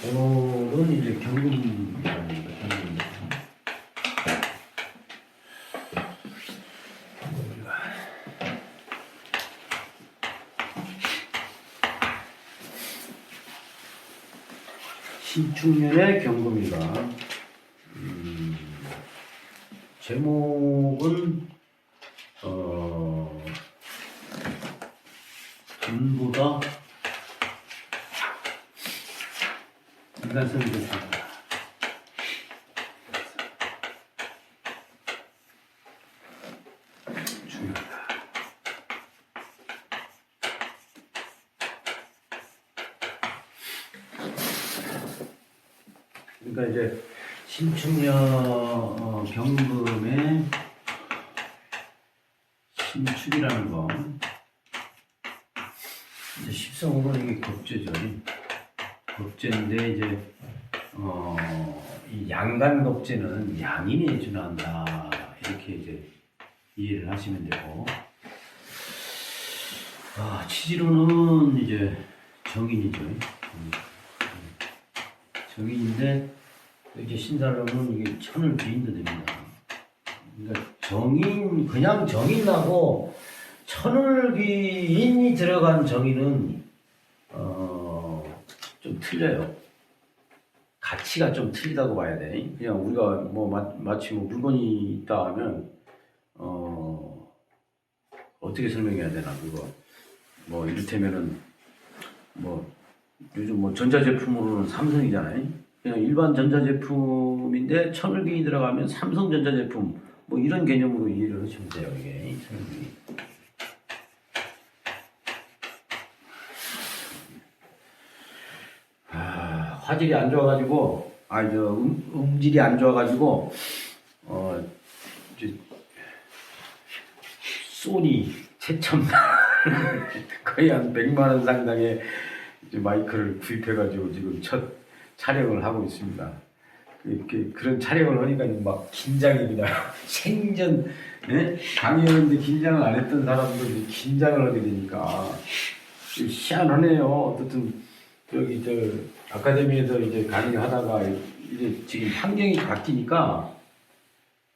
오늘은 이제 경금이라는 거, 경금. 신축년의 경금이가 제목은 돈보다 인간성이 좋다. 중요하다. 그러니까 이제 신축년 경금의 신축이라는 거, 이제 십성으로 이게 겁재죠. 겁재인데 이제 이 양간 겁재는 양인에 준한다, 이렇게 이제 이해를 하시면 되고, 치지로는 이제 정인이죠. 정인인데 이제 신사로는 이게 천을 비인도 됩니다. 그러니까 정인, 그냥 정인하고 천을 비인이 들어간 정인은 좀 틀려요. 가치가 좀 틀리다고 봐야 돼. 그냥 우리가 뭐 마치 뭐 물건이 있다 하면 어떻게 설명해야 되나, 그거 뭐 이를테면은 뭐 요즘 뭐 전자제품으로는 삼성이잖아요. 그냥 일반 전자제품인데 천을 비인이 들어가면 삼성전자제품, 뭐 이런 개념으로 이해를 하시면 돼요. 이게 천을 비인. 화질이 안 좋아가지고, 음질이 안 좋아가지고, 이제 소니 최첨단 거의 한 100만원 상당의 이제 마이크를 구입해가지고 지금 첫 촬영을 하고 있습니다. 그런 촬영을 하니까 막 긴장이 그냥 생전, 네? 강의하는데 긴장을 안 했던 사람들이 긴장을 하게 되니까 희한하네요. 어쨌든 여기 아카데미에서 이제 강의를 하다가 이제 지금 환경이 바뀌니까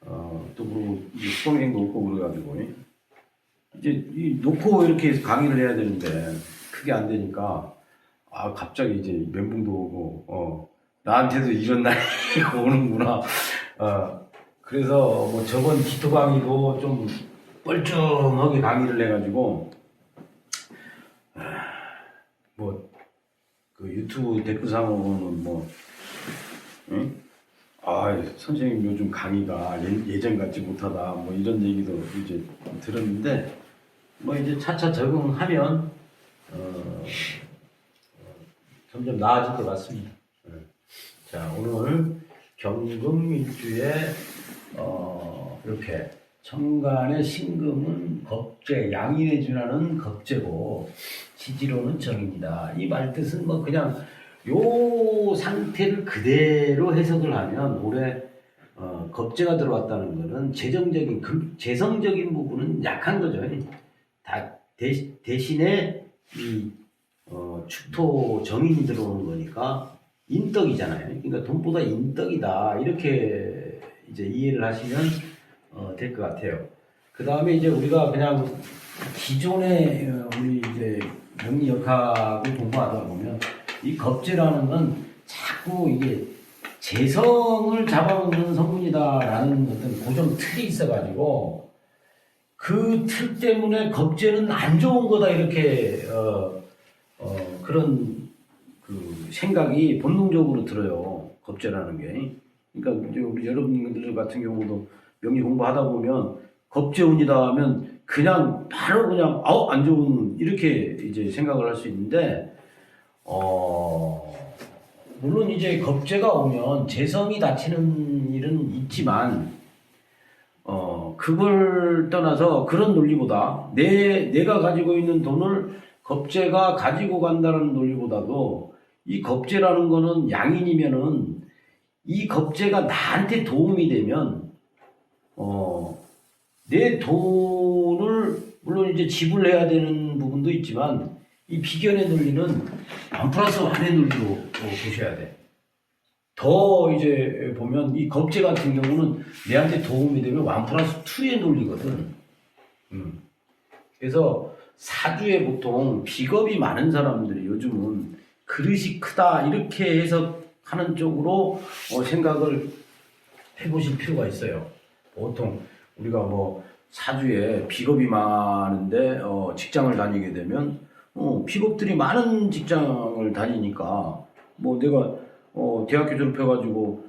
또 그리고 이제 수강생도 없고 그래가지고 이제 놓고 이렇게 강의를 해야 되는데 그게 안 되니까 갑자기 이제 멘붕도 오고 나한테도 이런 날이 오는구나. 그래서 뭐 저번 기토 강의도 좀 뻘쭘하게 강의를 해가지고 뭐 그 유튜브 댓글상으로는 뭐 응? 선생님 요즘 강의가 예전 같지 못하다, 뭐 이런 얘기도 이제 들었는데, 뭐 이제 차차 적응하면 점점 나아질 것 같습니다. 자, 오늘 경금일주에 이렇게 천간의 신금은 겁재, 양인에 준하는 겁재고 지지로는 정입니다. 이 말뜻은 뭐 그냥 요 상태를 그대로 해석을 하면 올해 겁재가 들어왔다는 것은 재성적인 부분은 약한 거죠. 대신에 이 축토 정인이 들어오는 거니까 인덕이잖아요. 그러니까 돈보다 인덕이다, 이렇게 이제 이해를 하시면 될 것 같아요. 그 다음에 이제 우리가 그냥 기존에 우리 이제 명리역학을 공부하다 보면 이 겁재라는 건 자꾸 이게 재성을 잡아먹는 성분이다라는 어떤 고정 틀이 있어가지고 그 틀 때문에 겁재는 안 좋은 거다, 이렇게 그런 그 생각이 본능적으로 들어요. 겁재라는 게. 그러니까 이제 우리 여러분들 같은 경우도 명리 공부하다 보면 겁재운이다 하면 그냥 바로 그냥 안 좋은, 이렇게 이제 생각을 할 수 있는데 물론 이제 겁재가 오면 재성이 다치는 일은 있지만 그걸 떠나서 그런 논리보다 내가 가지고 있는 돈을 겁재가 가지고 간다는 논리보다도 이 겁재라는 거는 양인이면은 이 겁재가 나한테 도움이 되면 내 돈을 물론 이제 지불해야 되는 부분도 있지만 이 비견의 논리는 1 플러스 1의 논리로 보셔야 돼. 더 이제 보면 이 겁재 같은 경우는 내한테 도움이 되면 1 플러스 2의 논리거든. 그래서 사주에 보통 비겁이 많은 사람들이 요즘은 그릇이 크다 이렇게 해석하는 쪽으로 생각을 해보실 필요가 있어요. 보통 우리가 뭐 사주에 비겁이 많은데 직장을 다니게 되면 비겁들이 많은 직장을 다니니까 뭐 내가 대학교 졸업해가지고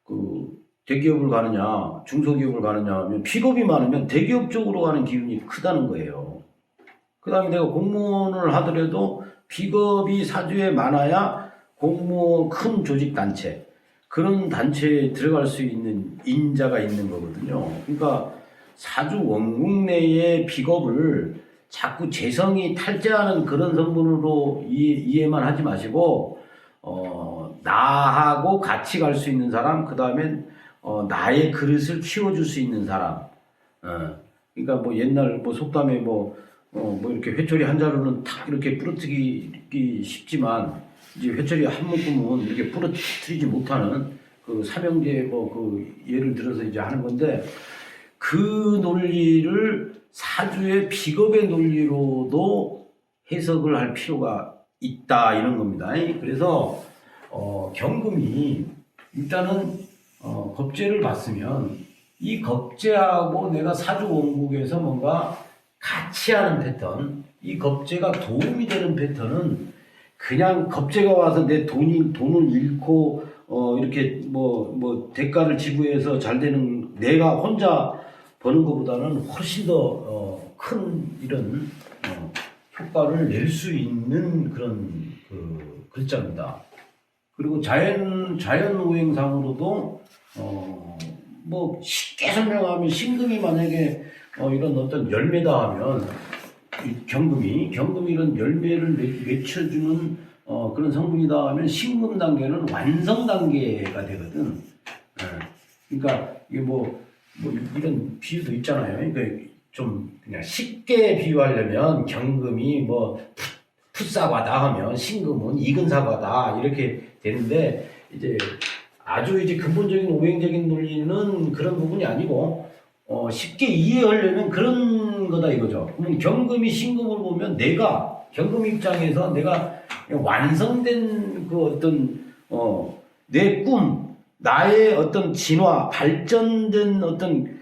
그 대기업을 가느냐 중소기업을 가느냐 하면 비겁이 많으면 대기업 쪽으로 가는 기운이 크다는 거예요. 그 다음에 내가 공무원을 하더라도 비겁이 사주에 많아야 공무원 큰 조직 단체 그런 단체에 들어갈 수 있는 인자가 있는 거거든요. 그러니까 사주 원국 내의 비겁을 자꾸 재성이 탈재하는 그런 성분으로 이해만 하지 마시고 나하고 같이 갈 수 있는 사람, 그 다음엔 나의 그릇을 키워줄 수 있는 사람. 그러니까 뭐 옛날 뭐 속담에 뭐 이렇게 회초리 한 자루는 탁 이렇게 부러뜨리기 쉽지만 이제 회초리 한 묶음은 이렇게 부러뜨리지 못하는 그 삼형제 뭐 그 예를 들어서 이제 하는 건데 그 논리를 사주의 비겁의 논리로도 해석을 할 필요가 있다 이런 겁니다. 그래서 경금이 일단은 겁재를 봤으면 이 겁재하고 내가 사주 원국에서 뭔가 같이 하는 패턴, 이 겁재가 도움이 되는 패턴은 그냥 겁재가 와서 내 돈을 잃고 이렇게 뭐 대가를 지불해서 잘 되는 내가 혼자 버는 것보다는 훨씬 더 큰 이런 효과를 낼 수 있는 그런 그 글자입니다. 그리고 자연 오행상으로도 뭐 쉽게 설명하면 신금이 만약에 이런 어떤 열매다 하면 경금이 이런 열매를 맺혀주는 그런 성분이다 하면 신금 단계는 완성 단계가 되거든. 그러니까 이게 뭐 이런 비유도 있잖아요. 그러니까 좀 그냥 쉽게 비유하려면 경금이 뭐 풋사과다 하면 신금은 익은 사과다 이렇게 되는데 이제 아주 이제 근본적인 오행적인 논리는 그런 부분이 아니고 쉽게 이해하려면 그런 거다 이거죠. 그러면 경금이 신금을 보면 내가 경금 입장에서 내가 완성된 그 어떤 내 꿈, 나의 어떤 진화, 발전된 어떤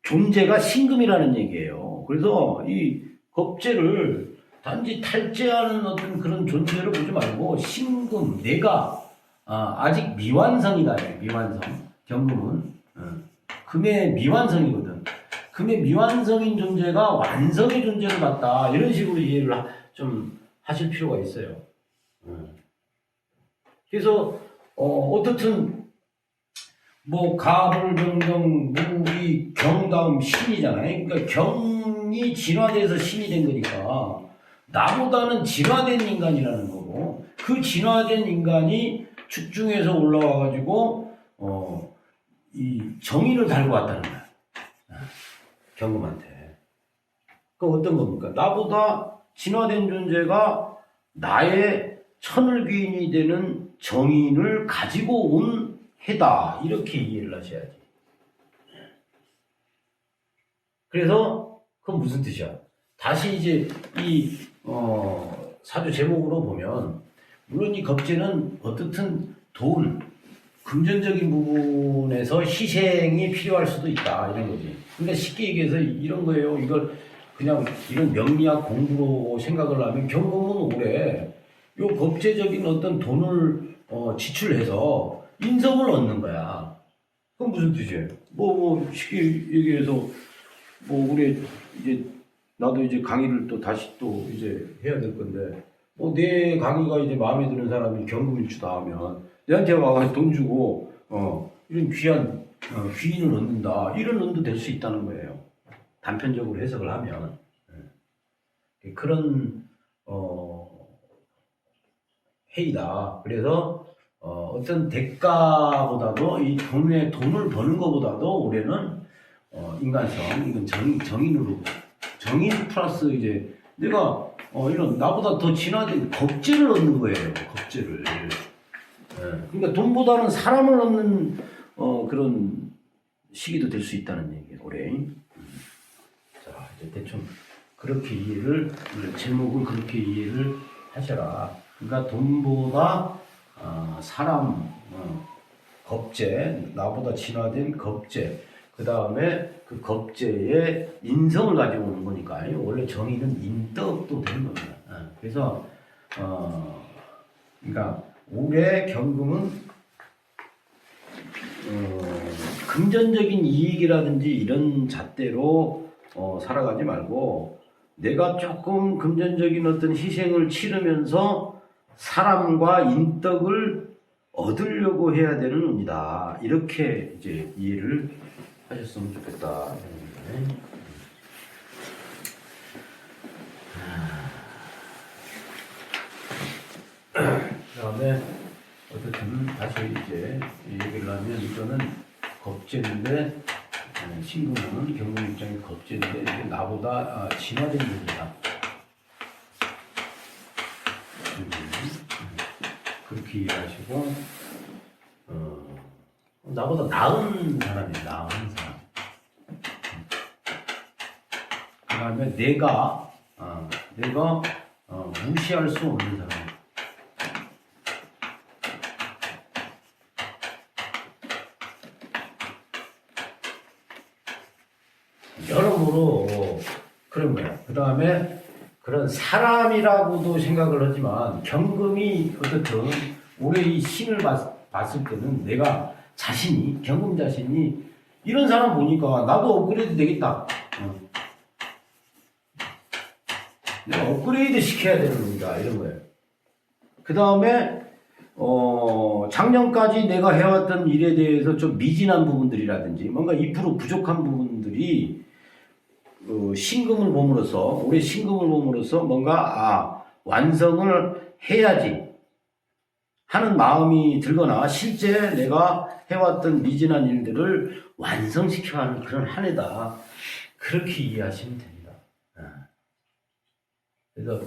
존재가 신금이라는 얘기예요. 그래서 이 겁재를 단지 탈재하는 어떤 그런 존재로 보지 말고 신금, 내가 아직 미완성이다. 미완성. 경금은 금의 미완성이거든. 금의 미완성인 존재가 완성의 존재를 갖다 이런 식으로 이해를 좀 하실 필요가 있어요. 그래서 어떻든 뭐 가불병정 무기 경다음 신이잖아요. 그러니까 경이 진화돼서 신이 된 거니까 나보다는 진화된 인간이라는 거고 그 진화된 인간이 축중에서 올라와 가지고 이 정의를 달고 왔다는 거야. 경금한테. 그 어떤 겁니까? 나보다 진화된 존재가 나의 천을귀인이 되는 정인을 가지고 온 해다. 이렇게 이해를 하셔야지. 그래서 그건 무슨 뜻이야? 다시 이제 이 사주 제목으로 보면 물론 이 겁재는 어떻든 돈, 금전적인 부분에서 희생이 필요할 수도 있다 이런 거지. 그러니까 쉽게 얘기해서 이런 거예요. 이걸 그냥 이런 명리학 공부로 생각을 하면 경금은 올해 요 겁재적인 어떤 돈을 지출해서 인성을 얻는 거야. 그건 무슨 뜻이에요? 뭐 쉽게 얘기해서 뭐 우리 이제 나도 이제 강의를 또 다시 또 이제 해야 될 건데 뭐 내 강의가 이제 마음에 드는 사람이 경금일주다 하면 내한테 와서 돈 주고 이런 귀한 귀인을 얻는다 이런 의도 될 수 있다는 거예요. 단편적으로 해석을 하면 그런 해이다. 그래서 어떤 대가보다도 이 돈을 버는 것보다도 올해는 인간성, 이건 정인으로 정인 플러스 이제 내가 이런 나보다 더 진화된 겁재를 얻는 거예요. 겁재를. 그러니까 돈보다는 사람을 얻는 그런 시기도 될 수 있다는 얘기예요. 올해. 자, 이제 대충 그렇게 이해를 제목을 그렇게 이해를 하셔라. 그러니까 돈보다 사람 겁재, 나보다 진화된 겁재, 그 다음에 그 겁재의 인성을 가지고 오는 거니까 원래 정의는 인덕도 되는 겁니다. 그래서 그러니까 올해 경금은 금전적인 이익이라든지 이런 잣대로 살아가지 말고 내가 조금 금전적인 어떤 희생을 치르면서 사람과 인덕을 얻으려고 해야 되는 운이다. 이렇게 이제 이해를 하셨으면 좋겠다. 그 다음에 어쨌든 다시 이제 얘기를 하면 이거는 겁재인데 신금은 경금 입장에 겁재인데 이게 나보다 진화된 분이다. 그렇게 이해하시고 나보다 나은 사람이에요. 나은 사람. 그 다음에 내가 무시할 수 없는 사람. 여러모로 그런 거야. 그 다음에 그런 사람이라고도 생각을 하지만 경금이 어쨌든 올해 이 신을 봤을 때는 내가 자신이 경금 자신이 이런 사람 보니까 나도 업그레이드 되겠다. 내가 업그레이드 시켜야 되는 겁니다. 이런 거예요. 그 다음에 작년까지 내가 해왔던 일에 대해서 좀 미진한 부분들이라든지 뭔가 2% 부족한 부분들이 신금을 봄으로써 올해 신금을 봄으로써 뭔가 완성을 해야지 하는 마음이 들거나 실제 내가 해왔던 미진한 일들을 완성시켜가는 그런 한 해다. 그렇게 이해하시면 됩니다. 그래서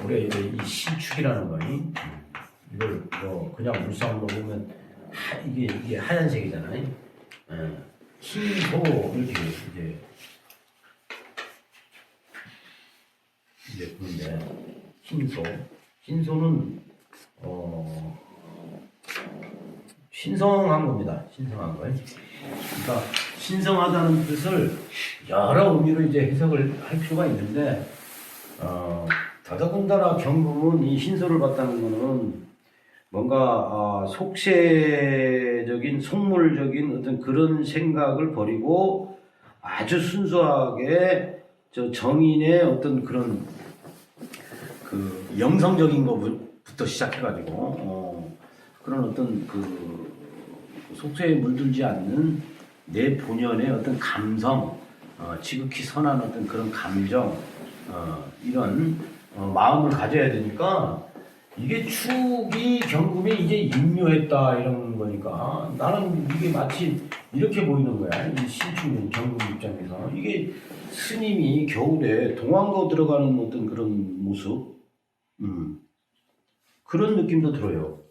올해 이 신축이라는 거니 이걸 그냥 물상으로 보면 이게 하얀색이잖아요. 흰소 이렇게 이제 보는데 흰소는 신성한 겁니다. 신성한 거예요. 그러니까 신성하다는 뜻을 여러 의미로 이제 해석을 할 필요가 있는데 더더군다나 경금은 이 신소를 봤다는 거는 뭔가 속세적인 속물적인 어떤 그런 생각을 버리고 아주 순수하게 정인의 어떤 그런 그 영성적인 것부터 시작해가지고 그런 어떤 그 속세에 물들지 않는 내 본연의 어떤 감성, 지극히 선한 어떤 그런 감정, 이런 마음을 가져야 되니까 이게 축이 경금에 이제 임묘했다 이런 거니까 나는 이게 마치 이렇게 보이는 거야. 이 신축은 경금 입장에서 이게 스님이 겨울에 동안거 들어가는 어떤 그런 모습, 그런 느낌도 들어요.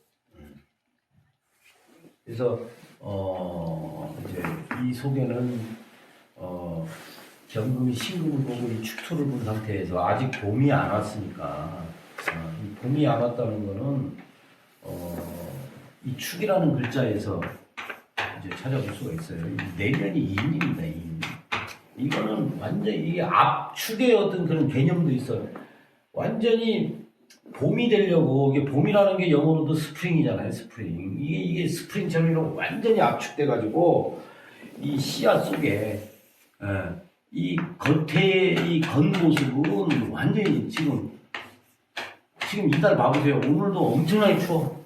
그래서 이제 이 속에는 경금이 신금을 보고 이 축토를 본 상태에서 아직 봄이 안 왔으니까 이 봄이 안 왔다는 거는 이 축이라는 글자에서 이제 찾아볼 수가 있어요. 내년이 인입니다. 인. 이거는 완전히 이게 압축의 어떤 그런 개념도 있어요. 완전히 봄이 되려고 이게 봄이라는 게 영어로도 스프링이잖아요. 스프링. 이게 스프링처럼 완전히 압축돼 가지고 이 씨앗 속에 이 겉에 이 겉모습은 완전히 지금 이달 봐보세요. 오늘도 엄청나게 추워.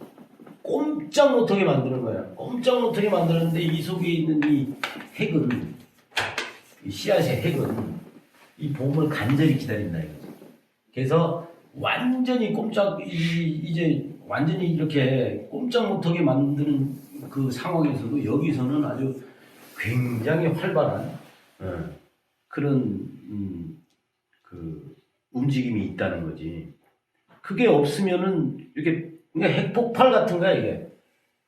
꼼짝 못하게 만드는 거야. 꼼짝 못하게 만드는데 이 속에 있는 이 핵은, 이 씨앗의 핵은 이 봄을 간절히 기다린다 이거지. 그래서 완전히 이제 완전히 이렇게 꼼짝 못하게 만드는 그 상황에서도 여기서는 아주 굉장히 활발한 그런 그 움직임이 있다는 거지. 그게 없으면은 이렇게 그러니까 핵폭발 같은 거야 이게.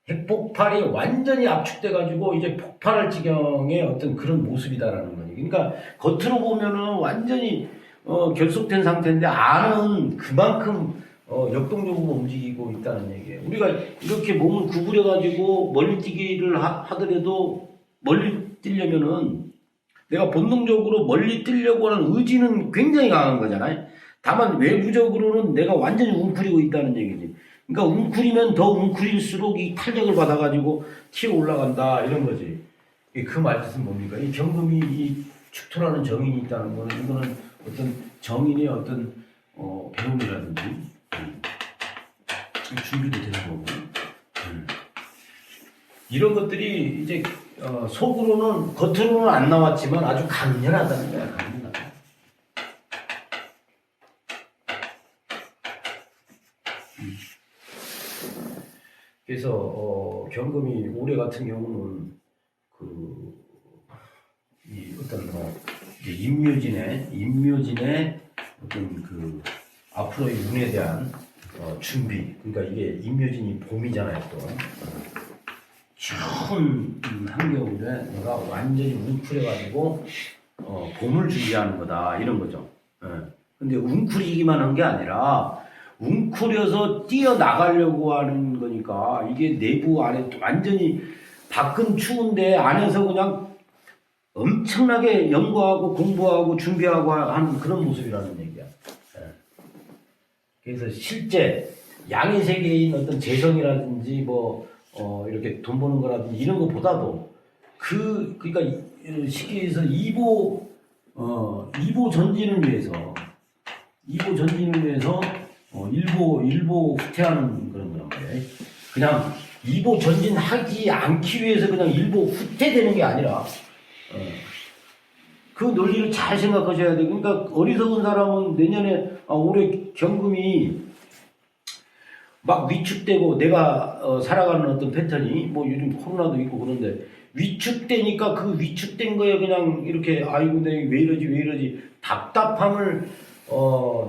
핵폭발이 완전히 압축돼가지고 이제 폭발할 지경의 어떤 그런 모습이다라는 거지. 그러니까 겉으로 보면은 완전히 결속된 상태인데 안은 그만큼 역동적으로 움직이고 있다는 얘기예요. 우리가 이렇게 몸을 구부려가지고 멀리 뛰기를 하더라도 멀리 뛰려면은 내가 본능적으로 멀리 뛰려고 하는 의지는 굉장히 강한 거잖아요. 다만 외부적으로는 내가 완전히 웅크리고 있다는 얘기지. 그러니까 웅크리면 더 웅크릴수록 이 탄력을 받아가지고 튀어 올라간다 이런 거지. 그 말뜻은 뭡니까? 이 경금이 이 축토라는 정인이 있다는 거는 이거는 어떤 정인의 어떤 배움이라든지 준비도 되는 거고 이런 것들이 이제 속으로는 겉으로는 안 나왔지만 아주 강렬하다는 거야. 강렬하다. 그래서 경금이 올해 같은 경우는 이 어떤 이제 인묘진의 어떤 앞으로의 운에 대한 준비. 그러니까 이게 인묘진이 봄이잖아요 또. 추운 한겨울에 내가 완전히 웅크려가지고 봄을 준비하는 거다 이런 거죠. 근데 웅크리기만 한 게 아니라 웅크려서 뛰어나가려고 하는 거니까 이게 내부 안에 완전히 밖은 추운데 안에서 그냥 엄청나게 연구하고 공부하고 준비하고 하는 그런 모습이라는 얘기야. 그래서 실제 양의 세계인 어떤 재성이라든지 이렇게 돈 버는 거라든지 이런 것보다도 그러니까 시기에서 이보 전진을 위해서 일보 후퇴하는 그런 거란 말이에요. 그냥 이보 전진하지 않기 위해서 그냥 일보 후퇴되는 게 아니라 그 논리를 잘 생각하셔야 돼요. 그러니까 어리석은 사람은 내년에 올해 경금이 막 위축되고 내가 살아가는 어떤 패턴이 요즘 코로나도 있고 그런데 위축되니까 그 위축된 거에 그냥 이렇게 아이고 내가 왜 이러지 답답함을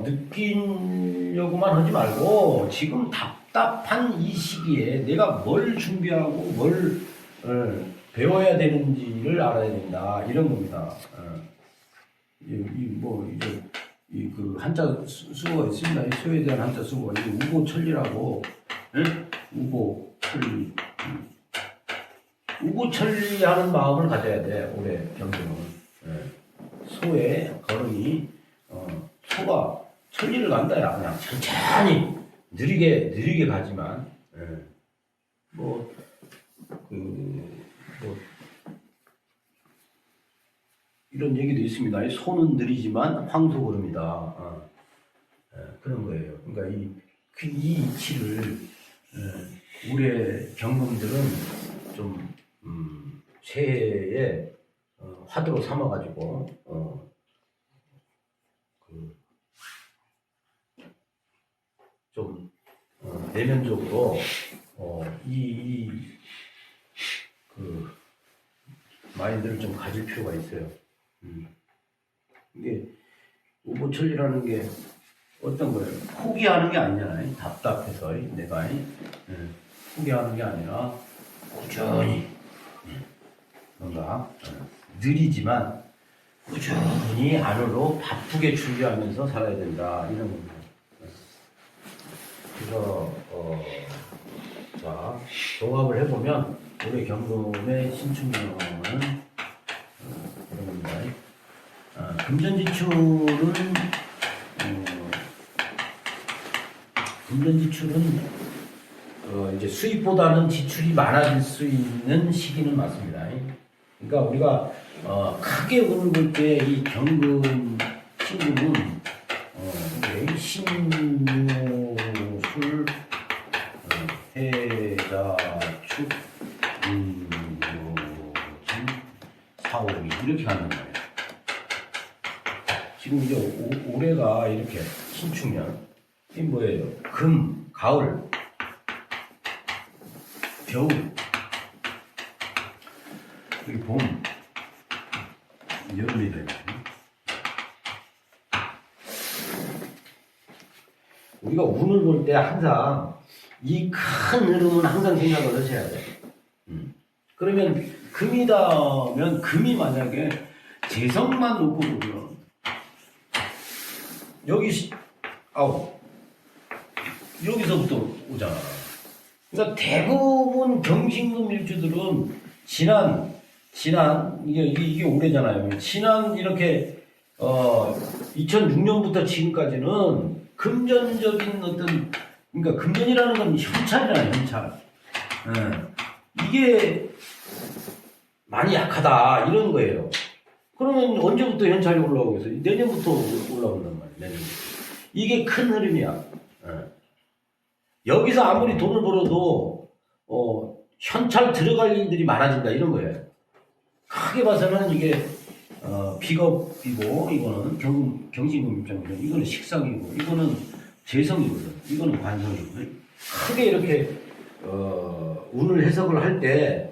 느끼려고만 하지 말고 지금 답답한 이 시기에 내가 뭘 준비하고 뭘 배워야 되는지를 알아야 된다 이런 겁니다. 그 한자 수어가 있습니다. 이 수에 대한 한자 수어가 이게 우고천리라고 우고천리 우고천리하는 마음을 가져야 돼. 올해 경금은 소의 걸음이 소가 천리를 간다야. 그냥 천천히 느리게 가지만 이런 얘기도 있습니다. 소는 느리지만 황소 걸음이다. 그런 거예요. 그러니까 이 이치를 올해 경금들은 좀 새해에 화두로 삼아가지고 좀 내면적으로 그 마인드를 좀 가질 필요가 있어요. 이게 우보천리라는 게 어떤 거예요? 포기하는 게 아니잖아요. 답답해서 내가 포기하는 게 아니라 꾸준히 뭔가 느리지만 꾸준히 안으로 바쁘게 준비하면서 살아야 된다 이런 겁니다. 그래서 자 종합을 해보면 올해 경금의 신축년은 이런 겁니다. 금전지출은 이제 수입보다는 지출이 많아질 수 있는 시기는 맞습니다. 그러니까 우리가 크게 운을 볼 때 이 경금 친구는 신묘술 해자축 인묘진 사오기 이렇게 가는 거예요. 지금 이제 올해가 이렇게 신축년 이 뭐예요? 금, 가을, 겨울, 여기 봄, 여름이 되죠. 우리가 운을 볼 때 항상 이 큰 흐름은 항상 생각을 하셔야 돼. 그러면 금이다면 금이 만약에 재성만 놓고 보면 여기 여기서부터 오잖아. 그러니까 대부분 경신금 일주들은 지난 이게 올해잖아요. 지난 이렇게 2006년부터 지금까지는 금전적인 어떤 그러니까 금전이라는 건 현찰이잖아요. 현찰. 이게 많이 약하다 이런 거예요. 그러면 언제부터 현찰이 올라오겠어요? 내년부터 올라온단 말이에요. 내년부터. 이게 큰 흐름이야. 여기서 아무리 돈을 벌어도 현찰 들어갈 일들이 많아진다 이런 거예요. 크게 봐서는 이게 비겁이고 이거는 경신금 입장에서 이거는 식상이고 이거는 재성이거든. 이거는 관성이고 크게 이렇게 운을 해석을 할 때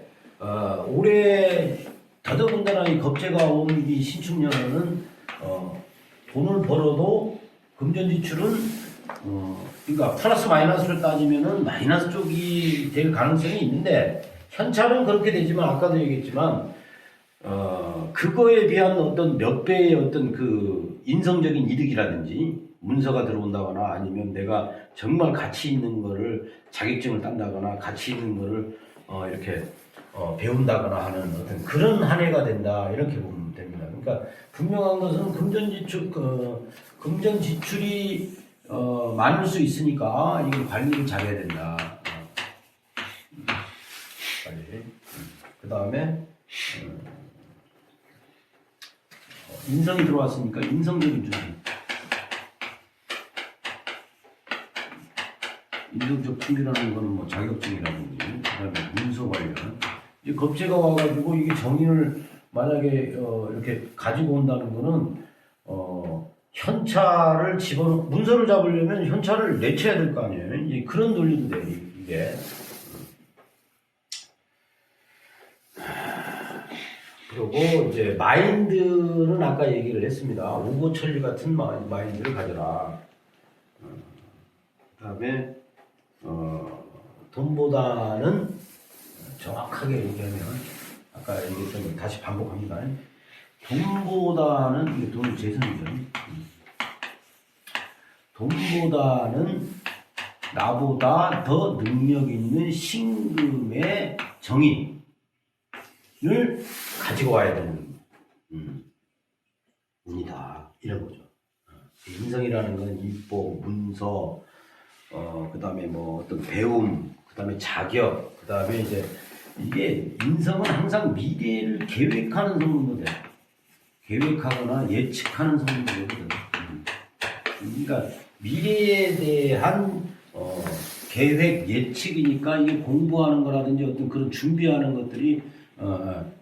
올해 더더군다나 이 겁재가 온 이 신축년에는 돈을 벌어도 금전 지출은 그러니까 플러스 마이너스를 따지면은 마이너스 쪽이 될 가능성이 있는데 현찰은 그렇게 되지만 아까도 얘기했지만 그거에 비한 어떤 몇 배의 어떤 그 인성적인 이득이라든지 문서가 들어온다거나 아니면 내가 정말 가치 있는 거를 자격증을 딴다거나 가치 있는 거를 이렇게 배운다거나 하는 어떤 그런 한 해가 된다 이렇게 보면 됩니다. 그러니까 분명한 것은 금전 지출이 많을 수 있으니까 이걸 관리를 잘해야 된다. 관리. 그 다음에 인성이 들어왔으니까 인성적인 준비. 인성적 준비라는 거는 뭐 자격증이라든지 그다음에 문서 관련. 이제 겁재가 와가지고 이게 정인을 만약에 이렇게 가지고 온다는 거는 현찰을 문서를 잡으려면 현찰을 내쳐야 될 거 아니에요. 이제 그런 논리도 돼 이게. 그리고 이제 마인드는 아까 얘기를 했습니다. 오고천리 같은 마인드를 가져라. 그다음에 돈보다는 정확하게 얘기하면 아까 얘기했던 거 다시 반복합니다. 돈보다는 이게 돈은 재산이죠. 돈보다는 나보다 더 능력 있는 신금의 정인을 가지고 와야 되는 운이다 이런 거죠. 인성이라는 건 입보, 문서, 그 다음에 뭐 어떤 배움, 그 다음에 자격, 그 다음에 이제 이게 인성은 항상 미래를 계획하는 성분도 돼. 계획하거나 예측하는 성분도 되거든. 그러니까 미래에 대한 계획 예측이니까 이게 공부하는 거라든지 어떤 그런 준비하는 것들이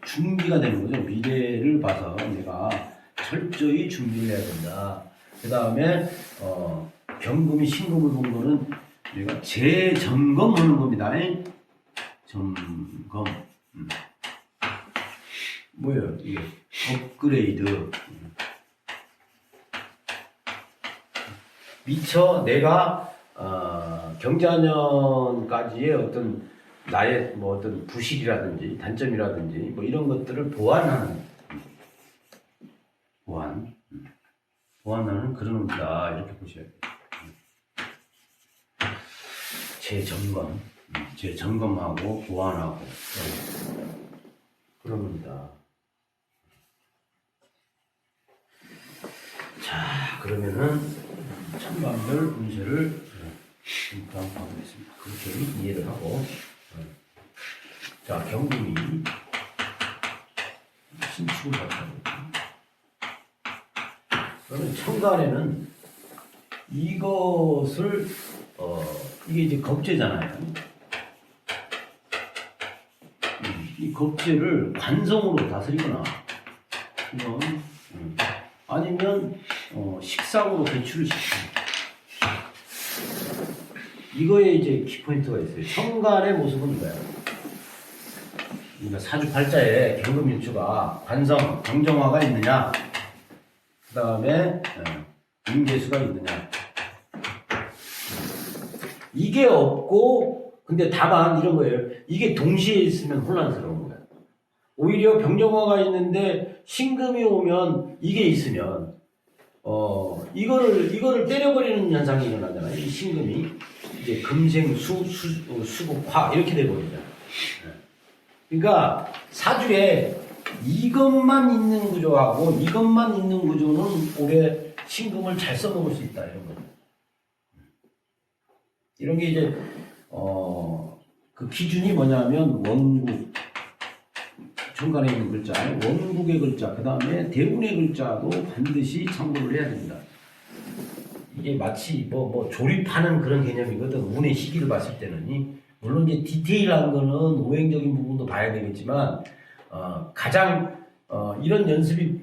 준비가 되는 거죠. 미래를 봐서 내가 철저히 준비를 해야 된다. 그 다음에 경금이 신금을 본 거는 우리가 재점검 하는 겁니다. 점검. 뭐예요? 이게 업그레이드. 미처 내가 경자년까지의 어떤 나의 뭐 어떤 부실이라든지 단점이라든지 뭐 이런 것들을 보완하는 보완하는 그런 겁니다. 이렇게 보셔야 돼요. 재점검하고 보완하고 그런 겁니다. 자, 그러면은 천만별 운세를 공부하고 있습니다. 그렇게 이해를 하고 자, 경금이 신축을 받습니다. 그러면 천간에는 이것을 이게 이제 겁재잖아요. 이 겁재를 관성으로 다스리거나 아니면 식상으로 배출을 시키는 이거에 이제 키포인트가 있어요. 천간의 모습은 이거예요. 그러니까 사주팔자에 경금일주가 관성, 경정화가 있느냐, 그 다음에 임계수가 있느냐. 이게 없고 근데 다만 이런 거예요. 이게 동시에 있으면 혼란스러운 거야. 오히려 병정화가 있는데 신금이 오면 이게 있으면 이거를 때려버리는 현상이 일어나잖아요. 이 신금이 이제 금생 수국화 이렇게 돼버리잖아요. 그러니까 사주에 이것만 있는 구조하고 이것만 있는 구조는 올해 신금을 잘 써먹을 수 있다 이런 거죠. 이런 게 이제 그 기준이 뭐냐면 원국 중간에 있는 글자, 원국의 글자, 그 다음에 대운의 글자도 반드시 참고를 해야 됩니다. 이게 마치 뭐 조립하는 그런 개념이거든. 운의 시기를 봤을 때는 물론 이제 디테일한 거는 오행적인 부분도 봐야 되겠지만 가장 이런 연습이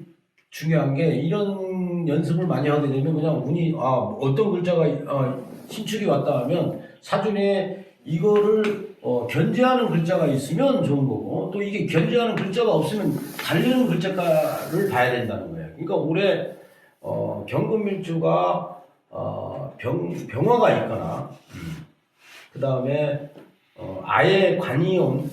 중요한 게 이런 연습을 많이 하게 되면 그냥 운이 어떤 글자가 신축이 왔다 하면 사전에 이거를 견제하는 글자가 있으면 좋은 거고 또 이게 견제하는 글자가 없으면 달리는 글자를 봐야 된다는 거예요. 그러니까 올해 경금일주가 병화가 있거나 그 다음에 아예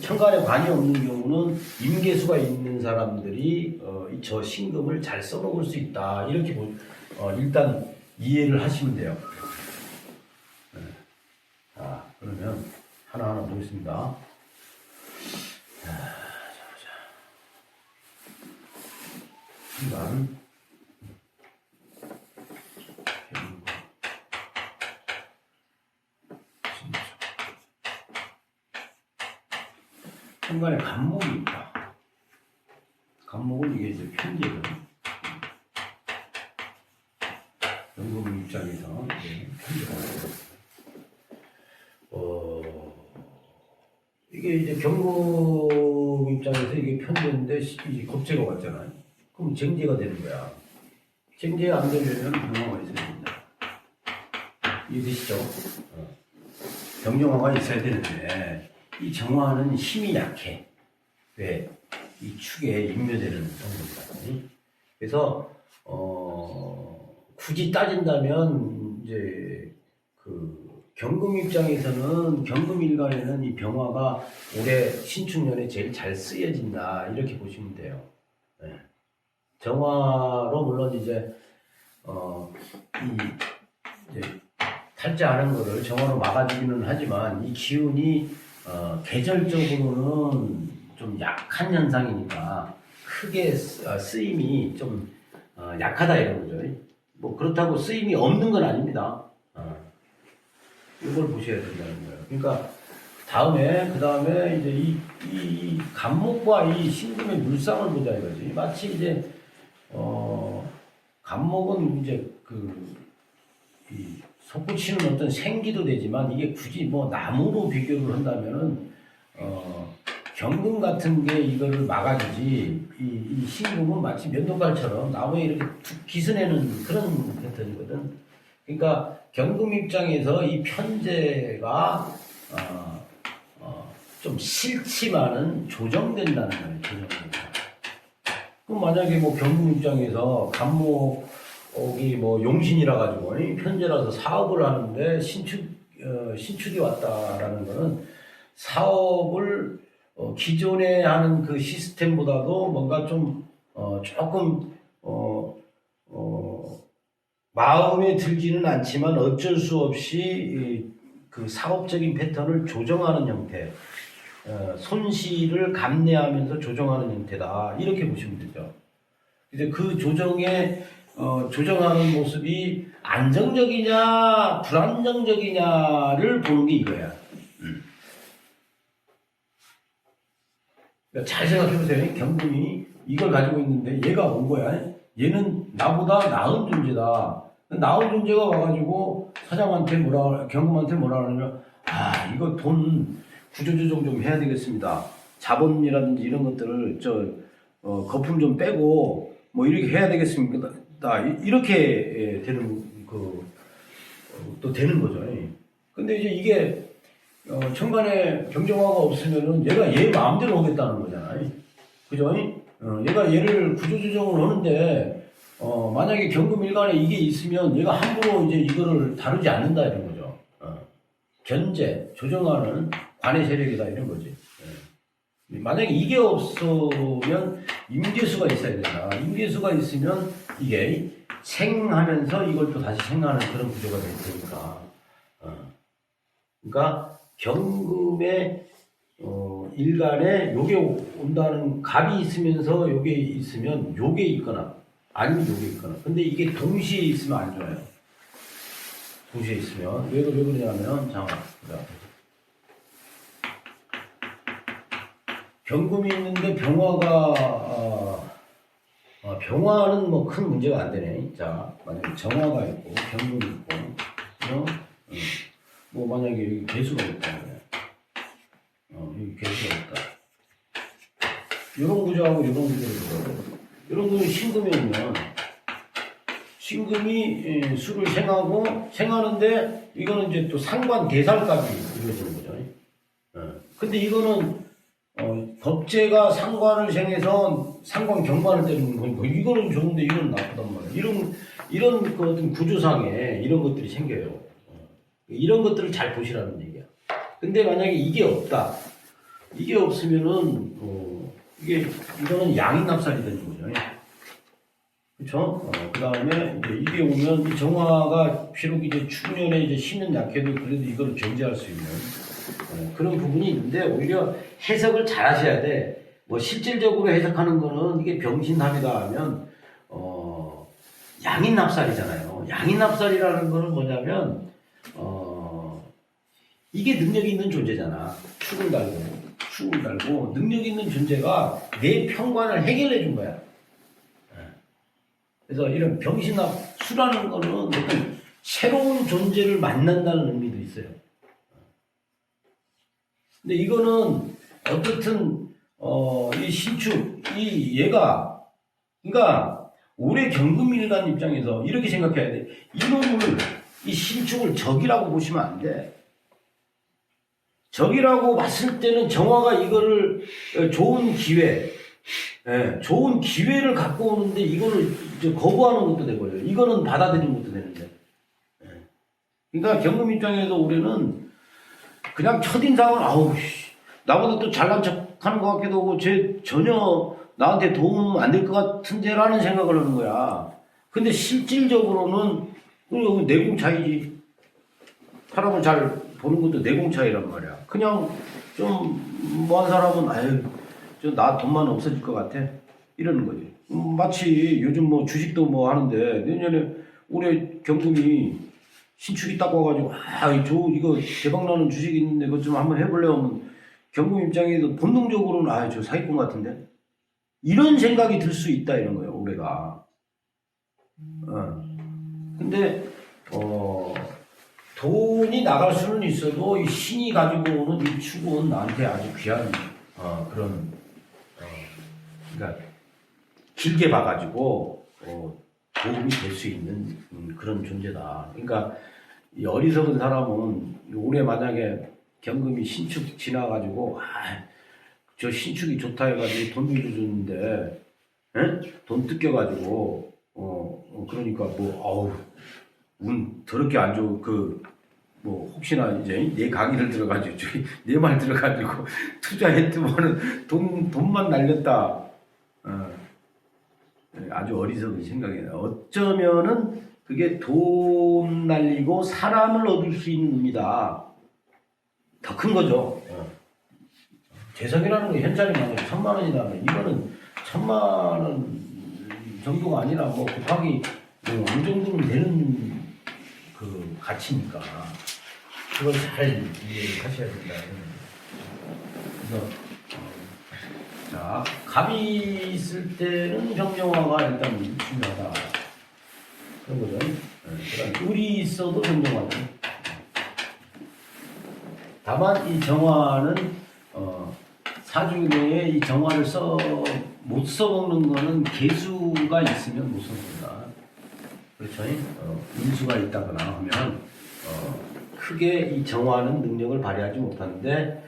천간에 관이 없는 경우는 임계수가 있는 사람들이 저 신금을 잘 써먹을 수 있다 이렇게 일단 이해를 하시면 돼요. 네. 자, 그러면 하나하나 보겠습니다. 신간 천간에 간목이 있다. 간목은 이게 이제 편제거든. 연금 입장에서 편제가 이게 이제 경금 입장에서 이게 편제인데 이제 겁재가 왔잖아요. 그럼 쟁제가 되는 거야. 쟁제 안 되려면 병화가 있어야 된다. 이해되시죠? 병정화가 있어야 되는데 이 정화는 힘이 약해. 왜? 이 축에 인묘되는 성분이거든요. 그래서 굳이 따진다면 이제 그 경금 입장에서는 경금일간에는 이 병화가 올해 신축년에 제일 잘 쓰여진다 이렇게 보시면 돼요. 네. 정화로 물론 이제 이제 탈자하는 거를 정화로 막아주기는 하지만 이 기운이 계절적으로는 좀 약한 현상이니까 크게 쓰임이 좀 약하다 이런 거죠. 뭐 그렇다고 쓰임이 없는 건 아닙니다. 이걸 보셔야 된다는 거예요. 그러니까 그 다음에 이제 이 간목과 이 신금의 물상을 보자 이거지. 마치 이제 간목은 이제 이 솟구치는 어떤 생기도 되지만 이게 굳이 뭐 나무로 비교를 한다면은 경금 같은 게 이거를 막아주지 이 신금은 마치 면도칼처럼 나무에 이렇게 툭 기스내는 그런 패턴이거든. 그러니까 경금 입장에서 이 편제가 좀 싫지만은 조정된다는 거예요. 조정된다. 그럼 만약에 뭐 경금 입장에서 간목이 뭐 용신이라 가지고 편제라서 사업을 하는데 신축이 왔다라는 거는 사업을 기존에 하는 그 시스템보다도 뭔가 좀 조금 마음에 들지는 않지만 어쩔 수 없이 그 사업적인 패턴을 조정하는 형태, 손실을 감내하면서 조정하는 형태다 이렇게 보시면 되죠. 이제 그 조정하는 모습이 안정적이냐 불안정적이냐를 보는 게 이거야. 그러니까 잘 생각해 보세요. 경금이 이걸 가지고 있는데 얘가 온 거야. 얘는 나보다 나은 존재다. 나은 존재가 와가지고 경금한테 뭐라 그러냐면 이거 돈 구조조정 좀 해야 되겠습니다. 자본이라든지 이런 것들을 거품 좀 빼고 뭐 이렇게 해야 되겠습니까? 이렇게 되는 또 되는 거죠. 근데 이제 이게 천간에 경정화가 없으면은 얘가 얘 마음대로 오겠다는 거잖아요. 그죠? 얘가 얘를 구조조정을 하는데 만약에 경금일간에 이게 있으면 얘가 함부로 이제 이거를 다루지 않는다 이런 거죠. 견제, 조정하는 관의 세력이다 이런 거지. 예. 만약에 이게 없으면 임계수가 있어야 된다. 임계수가 있으면 이게 생하면서 이걸 또 다시 생하는 그런 구조가 될 테니까. 그러니까 경금의 일간에 요게 온다는 갑이 있으면서 요게 있으면 요게 있거나 아니면 요게 있거나. 근데 이게 동시에 있으면 안 좋아요. 동시에 있으면 왜 그러냐면 자, 경금이 있는데 병화는 뭐 큰 문제가 안 되네. 자, 만약에 정화가 있고 경금이 있고 뭐 만약에 여기 개수가 있다. 여기 개수가 있다. 이런 구조하고 이런 구조를 보고 이런 거는 신금이 오면 신금이 수를 생하는데 이거는 이제 또 상관 대살까지 이루어지는 거죠. 근데 이거는 겁재가 상관을 생해서 상관 경관을 때리는 거니까 이거는 좋은데 이건 나쁘단 말이에요. 이런 그 어떤 구조상에 이런 것들이 생겨요. 이런 것들을 잘 보시라는 얘기야. 근데 만약에 이게 없다. 이게 없으면은 이거는 양인납살이 되는 거죠. 그렇죠? 그 다음에 이게 오면 이 정화가 비록 이제 축년에 이제 힘은 약해도 그래도 이걸 견제할 수 있는 그런 부분이 있는데 오히려 해석을 잘 하셔야 돼. 뭐 실질적으로 해석하는 거는 이게 병신합이다 하면 양인납살이잖아요. 양인납살이라는 거는 뭐냐면 이게 능력이 있는 존재잖아. 축을 달고 능력이 있는 존재가 내 평관을 해결해 준 거야. 그래서 이런 병신합 수라는 거는 어떤 새로운 존재를 만난다는 의미도 있어요. 근데 이거는 어떻든 이 신축 얘가 그러니까 올해 경금일간 입장에서 이렇게 생각해야 돼. 이 신축을 적이라고 보시면 안 돼. 적이라고 봤을 때는 정화가 이거를 좋은 기회를 갖고 오는데 이거를 이제 거부하는 것도 돼버려요. 이거는 받아들이는 것도 되는데. 그러니까 경금 입장에서 올해는 그냥 첫인상은 나보다 또 잘난 척하는 것 같기도 하고 전혀 나한테 도움 안 될 것 같은데라는 생각을 하는 거야. 근데 실질적으로는 여기 내공 차이지. 사람을 잘 보는 것도 내공 차이란 말이야. 그냥 좀 뭐한 사람은 나 돈만 없어질 것 같아 이러는 거지. 마치 요즘 뭐 주식도 뭐 하는데 내년에 올해 경금이 신축이 딱 와가지고 이거 대박나는 주식이 있는데 그것 좀 한번 해볼래 하면 경금 입장에서 본능적으로는 저 사기꾼 같은데 이런 생각이 들 수 있다 이런 거예요 올해가. 근데 돈이 나갈 수는 있어도 이 신이 가지고 오는 이 축은 나한테 아주 귀한 그런 그러니까 길게 봐가지고 도움이 될 수 있는 그런 존재다. 그러니까 이 어리석은 사람은 올해 만약에 경금이 신축 지나가지고 저 신축이 좋다 해가지고 돈 빌려주는데 돈 뜯겨가지고 그러니까 운 더럽게 안 좋고 뭐 혹시나 이제 내 강의를 들어가지고 내 말 들어가지고 투자했더만은 돈만 날렸다. 아주 어리석은 생각이에요. 어쩌면은 그게 돈 날리고 사람을 얻을 수 있는 의미다. 더 큰 거죠. 재성이라는 게 현찰이 만약에 1000만 원이라면 이거는 1000만 원 정도가 아니라 뭐 곱하기 어느 정도는 되는 그 가치니까 그걸 잘 이해하셔야 된다. 그래서 자, 갑이 있을 때는 병정화가 일단 중요하다. 그런 거죠. 그다음 을이 있어도 병정화고. 다만 이 정화는 사주 내에 이 정화를 못 써먹는 거는 개수가 있으면 못 써먹는다. 그렇죠? 인수가 있다거나 하면 크게 이 정화는 능력을 발휘하지 못하는데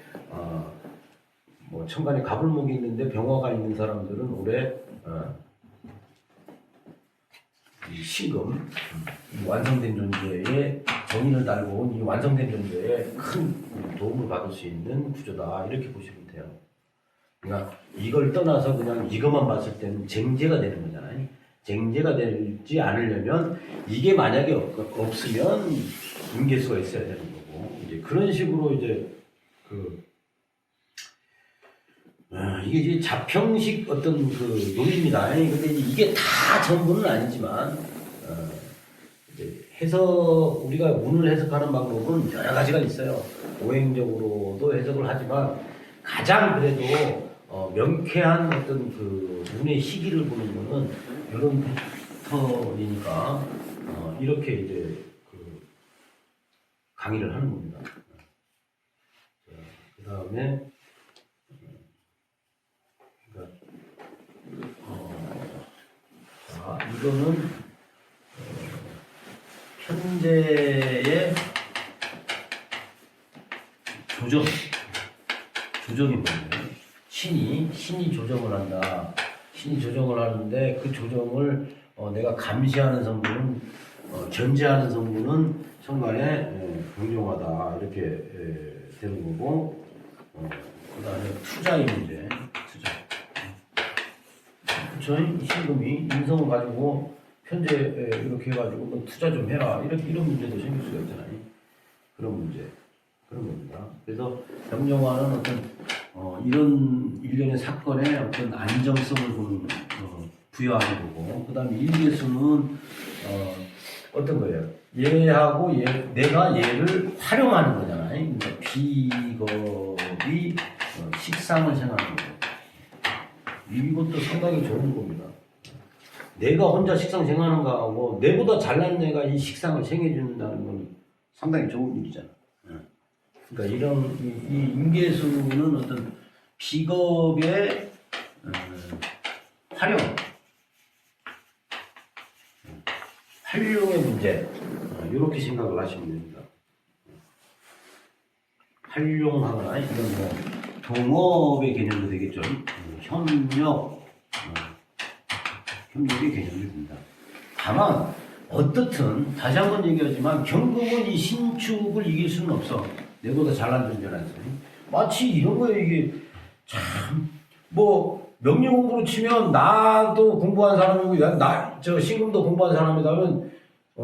뭐 천간에 갑을목이 있는데 병화가 있는 사람들은 올해 이 신금, 이 완성된 존재의 정의를 달고 온 이 완성된 존재에 큰 도움을 받을 수 있는 구조다 이렇게 보시면 돼요. 그러니까 이걸 떠나서 그냥 이것만 봤을 때는 쟁제가 되는 거잖아요. 쟁제가 되지 않으려면 이게 만약에 없으면 인계수가 있어야 되는 거고 이제 그런 식으로 이제 이게 이제 자평식 어떤 그 논리입니다. 근데 이게 다 전부는 아니지만 이제 우리가 문을 해석하는 방법은 여러 가지가 있어요. 오행적으로도 해석을 하지만 가장 그래도 명쾌한 어떤 그 문의 시기를 보는 거는 이런 패턴이니까 이렇게 이제 그 강의를 하는 겁니다. 그 다음에 이거는 현재의 조정이 뭐예요? 신이 조정을 한다. 신이 조정을 하는데 그 조정을 내가 감시하는 성분은 견제하는 성분은 천간에 공정하다 이렇게 되는 거고 그 다음에 투자의 문제 저희 신금이 인성을 가지고 현재 이렇게 해가지고 뭐 투자 좀 해라 이런 문제도 생길 수가 있잖아요. 그런 문제 그런 겁니다. 그래서 병정화는 어떤 이런 일련의 사건의 어떤 안정성을 보는 부여하는 거고 그 다음에 일계수는 어떤 거예요? 얘하고 내가 얘를 활용하는 거잖아요. 그러니까 비겁이 식상을 생각하는 거예요. 이것도 상당히 좋은 겁니다. 내가 혼자 식상 생하는 거하고 내보다 잘난 애가 이 식상을 생해준다는 건 상당히 좋은 일이잖아. 그러니까 이런 이 임계수는 어떤 비겁의 활용의 문제 이렇게 생각을 하시면 됩니다. 활용하거나 이런 뭐 동업의 개념도 되겠죠. 협력의 개념이 됩니다. 다만 어떻든 다시 한번 얘기하지만 경금은 이 신축을 이길 수는 없어. 내보다 잘난 존재라서 마치 이런 거에 이게 참 뭐 명리 공부로 치면 나도 공부한 사람이고 저 신금도 공부한 사람이라면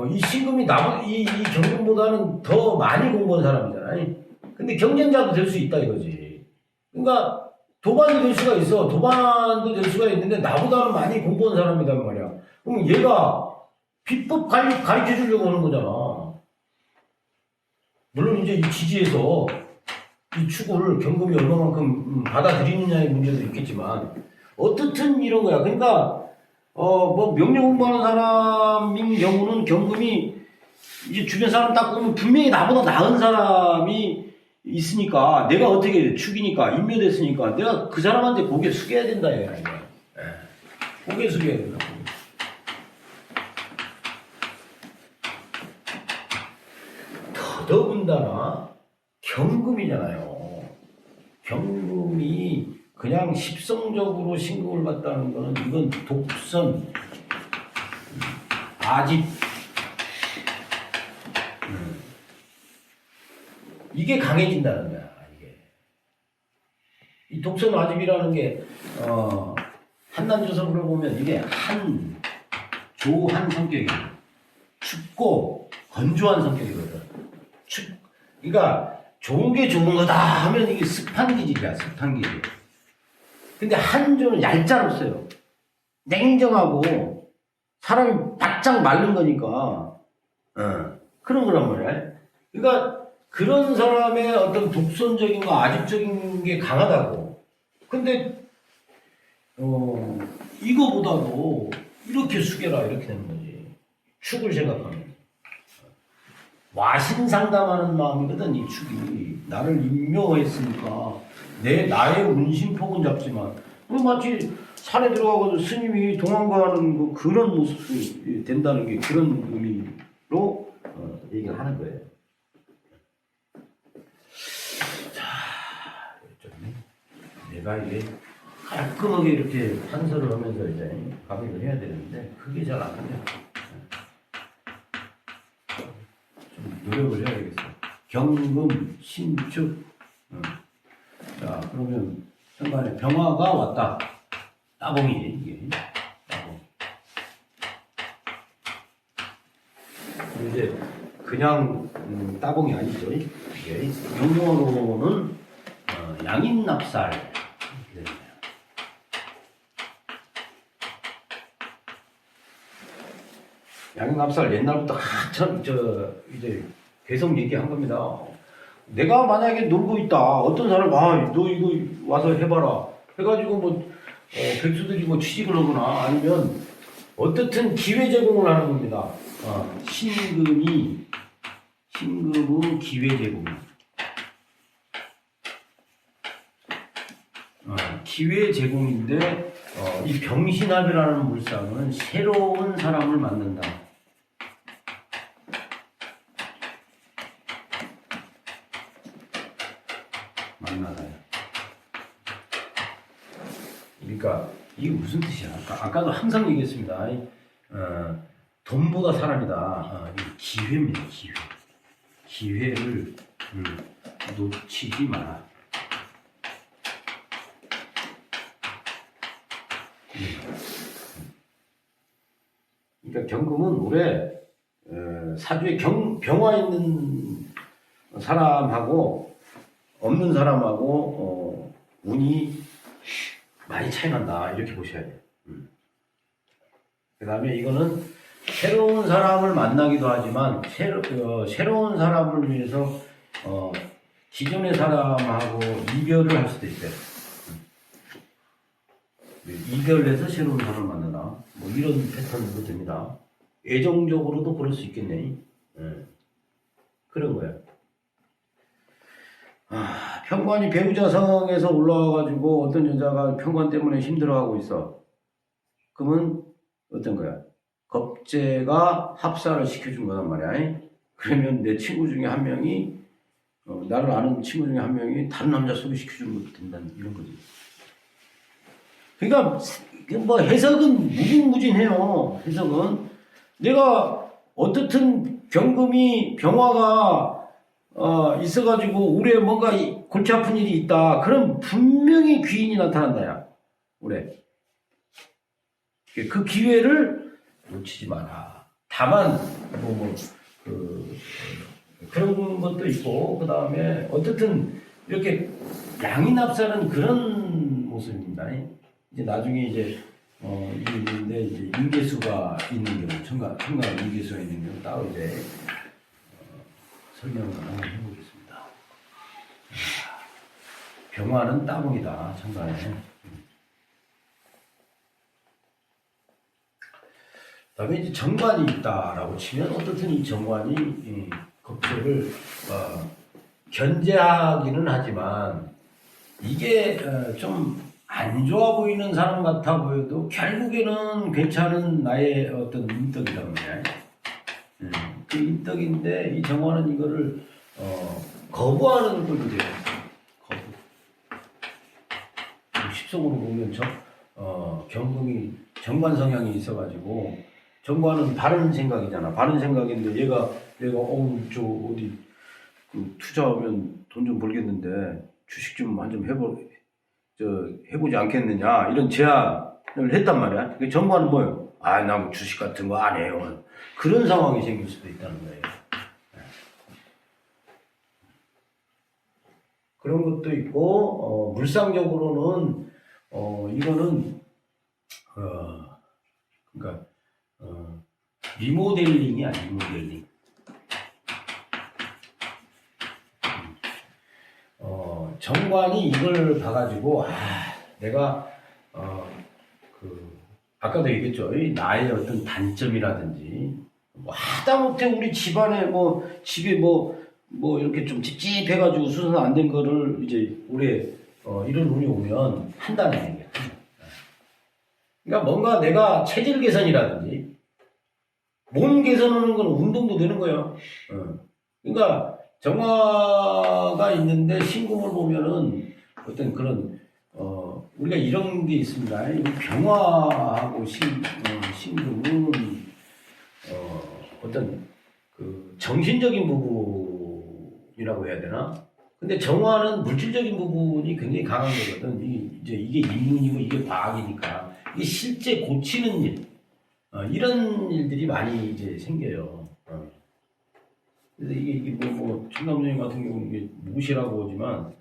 이 신금이 이 경금보다는 더 많이 공부한 사람이잖아요. 근데 경쟁자도 될 수 있다 이거지. 그러니까 도반이 될 수가 있어. 도반도 될 수가 있는데 나보다는 많이 공부한 사람이란 말이야. 그럼 얘가 비법 가르쳐 주려고 하는 거잖아. 물론 이제 이 지지에서 이 축을 경금이 얼마만큼 받아들이느냐의 문제도 있겠지만 어떻든 이런 거야. 그러니까 뭐 명령 공부하는 사람인 경우는 경금이 이제 주변 사람 딱 보면 분명히 나보다 나은 사람이 있으니까 내가 어떻게 축이니까 임묘됐으니까 내가 그 사람한테 고개 숙여야 된다 이거야. 고개 숙여야 된다. 더더군다나 경금이잖아요. 경금이 그냥 십성적으로 신금을 받다는 거는 이건 독선, 아집 이게 강해진다는 거야. 이게 이 독선 아집이라는 게 한남조석으로 보면 이게 조한 성격이에요. 춥고 건조한 성격이거든. 그러니까 좋은 게 좋은 거다 하면 이게 습한 기질이야. 습한 기질. 근데 한조는 얄짤없어요. 냉정하고 사람이 바짝 마른 거니까 그런 거란 말이야. 그러니까 그런 사람의 어떤 독선적인 거 아집적인 게 강하다고. 근데 이거보다도 이렇게 숙여라 이렇게 되는 거지. 축을 생각하면. 와신상담하는 마음이거든. 이 축이 나를 임묘했으니까 나의 운신폭은 잡지만 마치 산에 들어가고 스님이 도망가는 그런 모습이 된다는 게 그런 의미로 얘기를 하는 거예요. 자, 내가 이게 깔끔하게 이렇게 판서를 하면서 이제 강의를 해야 되는데 그게 잘 안 돼요. 경금, 신축. 자, 그러면 현관에 병화가 왔다. 따봉이 이게 따봉. 이제 그냥 따봉이 아니죠. 이게 용어로는 양인납살 이렇게 됩니다. 양인납살 옛날부터 한참 이제 계속 얘기한 겁니다. 내가 만약에 놀고 있다. 어떤 사람 너 이거 와서 해봐라. 해가지고 뭐 백수들이 뭐 취직을 하거나 아니면 어떻든 기회 제공을 하는 겁니다. 신금은 기회 제공. 기회 제공인데 이 병신합이라는 물상은 새로운 사람을 만든다. 만나다요. 그러니까 이게 무슨 뜻이야? 아까도 항상 얘기했습니다. 돈보다 사람이다. 이 기회입니다. 기회를 놓치지 마라. 그러니까 경금은 올해 사주에 병화 있는 사람하고 없는 사람하고 운이 많이 차이 난다 이렇게 보셔야 돼요. 그 다음에 이거는 새로운 사람을 만나기도 하지만 새로운 사람을 위해서 기존의 사람하고 이별을 할 수도 있어요. 이별해서 새로운 사람을 만나나 뭐 이런 패턴도 됩니다. 애정적으로도 그럴 수 있겠네. 그런 거야. 편관이 배우자성에서 올라와가지고 어떤 여자가 편관 때문에 힘들어하고 있어. 그러면 어떤 거야? 겁재가 합사를 시켜준 거란 말이야. 그러면 내 친구 중에 한 명이 나를 아는 친구 중에 한 명이 다른 남자 소개시켜주는 것도 된다는 이런 거지. 그러니까 뭐 해석은 무궁무진해요. 해석은 내가 어떻든 경금이 병화가 있어가지고 올해 뭔가 골치 아픈 일이 있다. 그럼 분명히 귀인이 나타난다야. 올해 그 기회를 놓치지 마라. 다만 그런 것도 있고 그 다음에 어쨌든 이렇게 양인합사는 그런 모습입니다. 이제 나중에 이제 있는데 이제 인계수가 있는 경우 청각 인계수가 있는 경우 따로 이제 설명을 한번 해보겠습니다. 병화는 따봉이다. 참관에. 그다음에 이제 정관이 있다라고 치면 어떻든 이 정관이 겁재를 견제하기는 하지만 이게 좀 안 좋아 보이는 사람 같아 보여도 결국에는 괜찮은 나의 어떤 인덕이란 말이야. 그 인덕인데 이 정관은 이거를 거부하는 꼴도 돼요. 거부. 십성으로 보면 경금이 정관 성향이 있어가지고 정관은 바른 생각이잖아. 바른 생각인데 얘가 저 어디 투자하면 돈 좀 벌겠는데 주식 좀 좀 해보지 않겠느냐 이런 제안을 했단 말이야. 정관은 뭐예요? 나 뭐 주식 같은 거 안 해요. 그런 상황이 생길 수도 있다는 거예요. 그런 것도 있고 물상적으로는 이거는 그러니까 리모델링이 아니야. 리모델링. 정관이 이걸 봐가지고 내가 아까도 얘기했죠. 나의 어떤 단점이라든지 하다못해 우리 집안에 집에 이렇게 좀 찝찝해가지고 수선 안 된 거를 이제 올해 이런 운이 오면 한다는 얘기야. 그러니까 뭔가 내가 체질 개선이라든지 몸 개선하는 건 운동도 되는 거예요. 그러니까 정화가 있는데 신금을 보면은 어떤 그런 우리가 이런 게 있습니다. 병화하고 신금은 어떤 그 정신적인 정화이라고 해야 되나? 근데 정화는 물질적인 부분이 굉장히 강한 거거든. 이제 이게 인문이고 이게 과학이니까 이게 실제 고치는 일, 이런 일들이 많이 이제 생겨요. 그래서 이게 청담동님 같은 경우는 이게 못이라고 하지만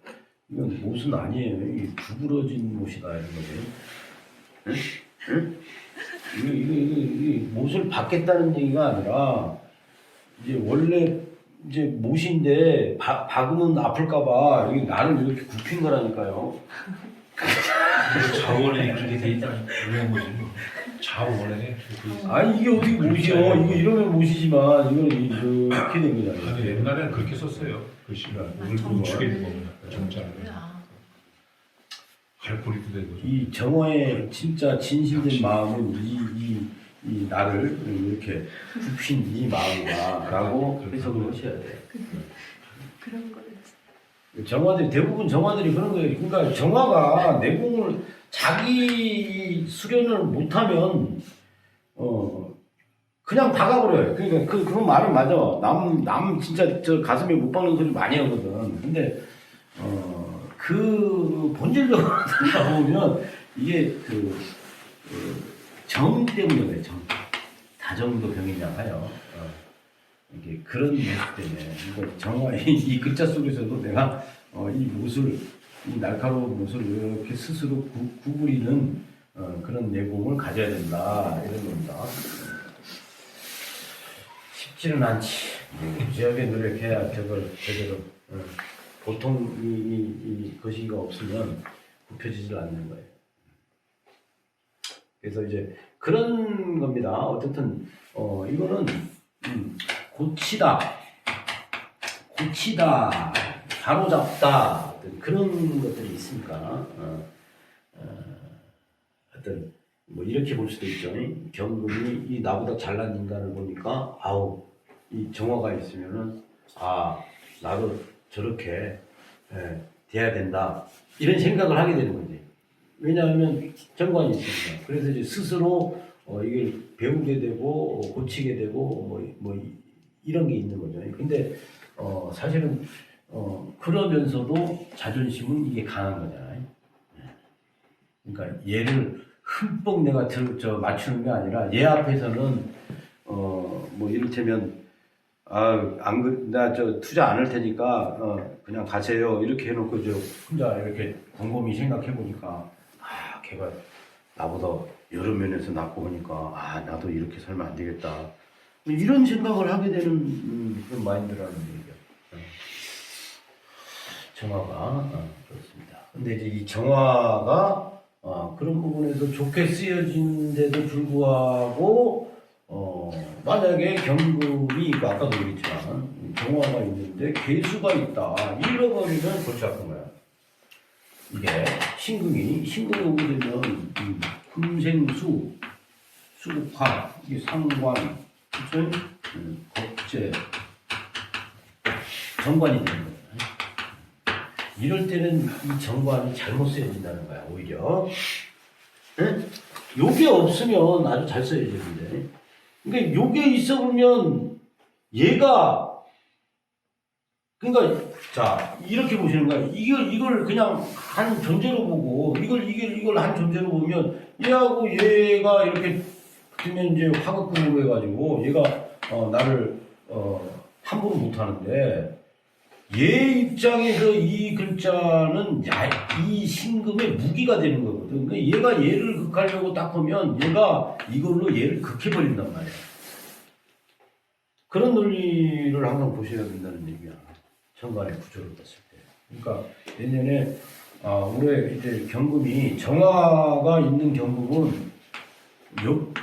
이건 못은 아니에요. 이게 구부러진 못이다 이런 거지. 응? 응? 이게 못을 받겠다는 얘기가 아니라 이제 원래 이제 못인데 박으면 아플까봐 여기 나를 이렇게 굽힌 거라니까요. 자원에 그렇게 돼 있다는 그런 거지. 자원에 아니 이게 어떻게 못이요? 이거 이러면 못이지만 이거는 이렇게 된 거잖아요. 아니 옛날에는 그렇게 썼어요. 글씨가 우측에 있는 겁니다. 정자를 갈고리도 되고. 이 정화의 진짜 진실된 마음은 이 나를 이렇게 굽힌 이 마음이다라고 해석을 하셔야 돼요. 그런 거를 정화들이 대부분 정화들이 그런 거예요. 그러니까 정화가 내공을 자기 수련을 못하면 그냥 박아버려요. 그러니까 그건 말은 맞아. 남 진짜 저 가슴에 못 박는 소리 많이 하거든. 근데 그 본질적으로 들어보면 이게 정 때문에 그래. 정 다정도 병이냐 하여. 이게 그런 모습 때문에 이거 정화 이 글자 속에서도 내가 이 못을 이 날카로운 못을 이렇게 스스로 구부리는 그런 내공을 가져야 된다 이런 겁니다. 쉽지는 않지. 무지하게 노력해야 저걸 제대로 보통 이 거시기가 없으면 굽혀지질 않는 거예요. 그래서 이제 그런 겁니다. 어쨌든 이거는 고치다, 바로잡다 그런 것들이 있으니까 어떤 뭐 이렇게 볼 수도 있죠. 경금이 이 나보다 잘난 인간을 보니까 아우 이 정화가 있으면은 나도 저렇게 돼야 된다 이런 생각을 하게 되는 거지. 왜냐하면 정관이 있으니까. 그래서 이제 스스로 이걸 배우게 되고 고치게 되고 뭐 이런 게 있는 거죠. 근데 사실은 그러면서도 자존심은 이게 강한 거잖아요. 그러니까 얘를 흠뻑 내가 맞추는 게 아니라 얘 앞에서는 뭐 이를테면 나 투자 안 할 테니까 그냥 가세요 이렇게 해놓고 혼자 이렇게 곰곰이 생각해 보니까 걔가 나보다 여러 면에서 낫고 보니까 나도 이렇게 살면 안 되겠다 이런 생각을 하게 되는 그런 마인드라는 얘기죠. 정화가 그렇습니다. 근데 이제 이 정화가 그런 부분에서 좋게 쓰여진데도 불구하고 만약에 경금이 아까도 얘기했지만 정화가 있는데 개수가 있다 잃어버리면 골치 아픈 거야. 이게 신금이 오게 되면 금생수 수국화 이게 상관 무슨 겁재 정관이 되는 거야. 이럴 때는 이 정관이 잘못 쓰여진다는 거야 오히려. 응? 요게 없으면 아주 잘 써야되는데 그러니까 요게 있어 보면 얘가 그러니까 자 이렇게 보시는 거야. 이걸 그냥 한 존재로 보고 이걸 한 존재로 보면 얘하고 얘가 이렇게 붙으면 이제 화극금으로 해가지고 얘가 나를 함부로 못 하는데 얘 입장에서 이 글자는 이 신금의 무기가 되는 거거든. 그러니까 얘가 얘를 극하려고 딱 하면 얘가 이걸로 얘를 극해버린단 말이야. 그런 논리를 항상 보셔야 된다는 얘기야. 정관의 구조를 봤을 때. 그러니까 내년에 올해 이제 경금이 정화가 있는 경금은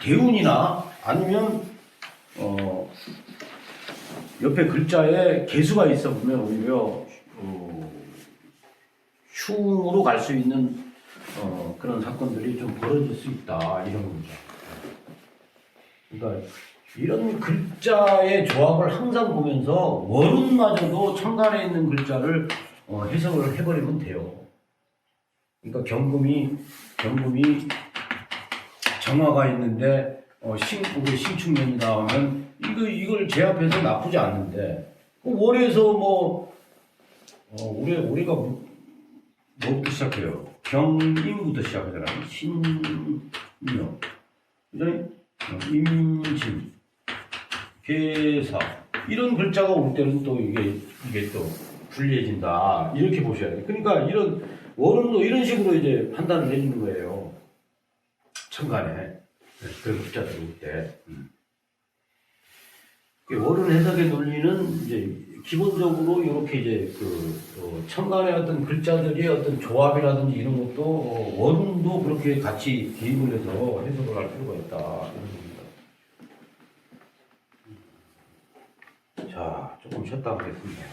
대운이나 아니면 옆에 글자에 개수가 있어 보면 오히려 흉으로 갈 수 있는 그런 사건들이 좀 벌어질 수 있다 이런 겁니다. 그러니까 이런 글자의 조합을 항상 보면서 월운마저도 천간에 있는 글자를 해석을 해버리면 돼요. 그러니까 경금이 정화가 있는데 신축년이다 하면 이걸 제압해서 나쁘지 않는데 월에서 뭐 우리가 뭐부터 시작해요? 경임부터 시작하잖아요. 신명, 그죠? 임진, 계사 이런 글자가 올 때는 또 이게 또 불리해진다 이렇게 보셔야 돼요. 그러니까 이런 원음도 이런 식으로 이제 판단을 해주는 거예요. 천간에 그런 글자들 올 때. 원음 해석의 논리는 이제 기본적으로 이렇게 이제 천간의 어떤 글자들의 어떤 조합이라든지 이런 것도 원음도 그렇게 같이 개입을 해서 해석을 할 필요가 있다 이런 겁니다. 자, 조금 쉬었다 하겠습니다.